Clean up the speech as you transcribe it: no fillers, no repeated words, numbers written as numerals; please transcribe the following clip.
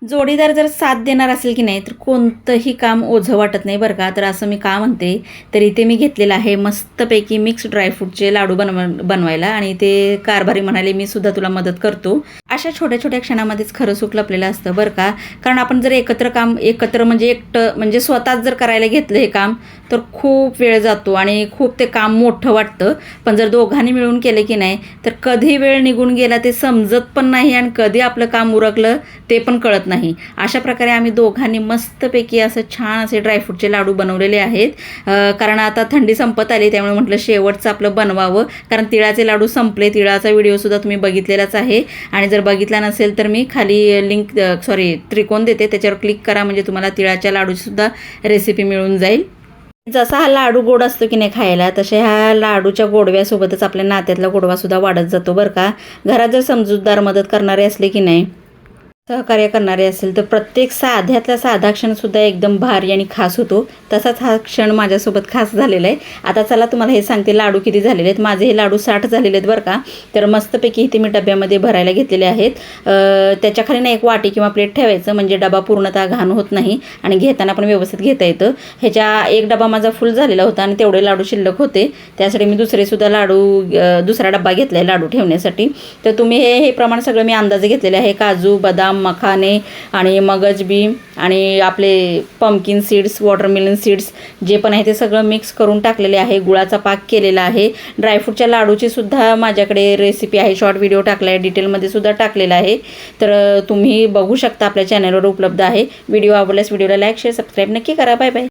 जोडीदार जर साथ देणार असेल की नाही तर कोणतंही काम ओझं वाटत नाही बरं का. तर असं मी का म्हणते, तर इथे मी घेतलेलं आहे मस्तपैकी मिक्स ड्रायफ्रूटचे लाडू बनवायला आणि ते कारभारी म्हणाले मी सुद्धा तुला मदत करतो. अशा छोट्या छोट्या क्षणामध्येच खरं सुख लपलेलं असतं बरं का. कारण आपण जर एकत्र म्हणजे एकटं म्हणजे स्वतःच जर करायला घेतलं हे काम तर खूप वेळ जातो आणि खूप ते काम मोठं वाटतं. पण जर दोघांनी मिळून केले की नाही तर कधी वेळ निघून गेला ते समजत पण नाही आणि कधी आपलं काम उरकलं ते पण कळत नाही. अशा प्रकारे आम्ही दोघांनी मस्तपैकी असं छान असे ड्रायफ्रूटचे लाडू बनवलेले आहेत. कारण आता थंडी संपत आली त्यामुळे म्हटलं शेवटचं आपलं बनवावं. कारण तिळाचे लाडू संपले. तिळाचा व्हिडिओसुद्धा तुम्ही बघितलेलाच आहे आणि जर बघितला नसेल तर मी खाली त्रिकोण देते, त्याच्यावर क्लिक करा म्हणजे तुम्हाला तिळाच्या लाडूचीसुद्धा रेसिपी मिळून जाईल. जसा हा लाडू गोड असतो की नाही खायला, तसे ह्या लाडूच्या गोडव्यासोबतच आपल्या नात्यातला गोडवासुद्धा वाढत जातो बरं का. घरात जर समजूतदार मदत करणारे असले की नाही, सहकार्य करणारे असेल तर प्रत्येक साध्यातला साधा क्षणसुद्धा एकदम भारी आणि खास होतो. तसाच हा क्षण माझ्यासोबत खास झालेला आहे. आता चला तुम्हाला हे सांगते लाडू किती झालेले आहेत. माझे हे लाडू 60 झालेले आहेत बरं का. तर मस्तपैकी इथे मी डब्यामध्ये भरायला घेतलेले आहेत. त्याच्याखाली ना एक वाटी किंवा प्लेट ठेवायचं म्हणजे डबा पूर्णतः घाण होत नाही आणि घेताना पण व्यवस्थित घेता येतं. ह्याच्या एक डबा माझा फुल झालेला होता आणि तेवढे लाडू शिल्लक होते. त्यासाठी मी दुसरा डबा घेतला आहे लाडू ठेवण्यासाठी. तर तुम्ही हे प्रमाण सगळं मी अंदाजे घेतलेले आहे. काजू, बदाम, मखाने आणि मगज बी आणि आपले पंपकिन सीड्स, वॉटरमेलन सीड्स जे पण आहे ते सगळं मिक्स करून टाकलेले आहे. गुळाचा पाक केलेला आहे. ड्रायफ्रूटच्या लाडूची सुद्धा माझ्याकडे रेसिपी आहे, शॉर्ट व्हिडिओ टाकला आहे, डिटेलमध्ये सुद्धा टाकलेला आहे. तर तुम्ही बघू शकता, आपल्या चॅनलवर उपलब्ध आहे. व्हिडिओ आवडल्यास व्हिडिओला लाईक, शेअर, सबस्क्राईब नक्की करा. Bye bye.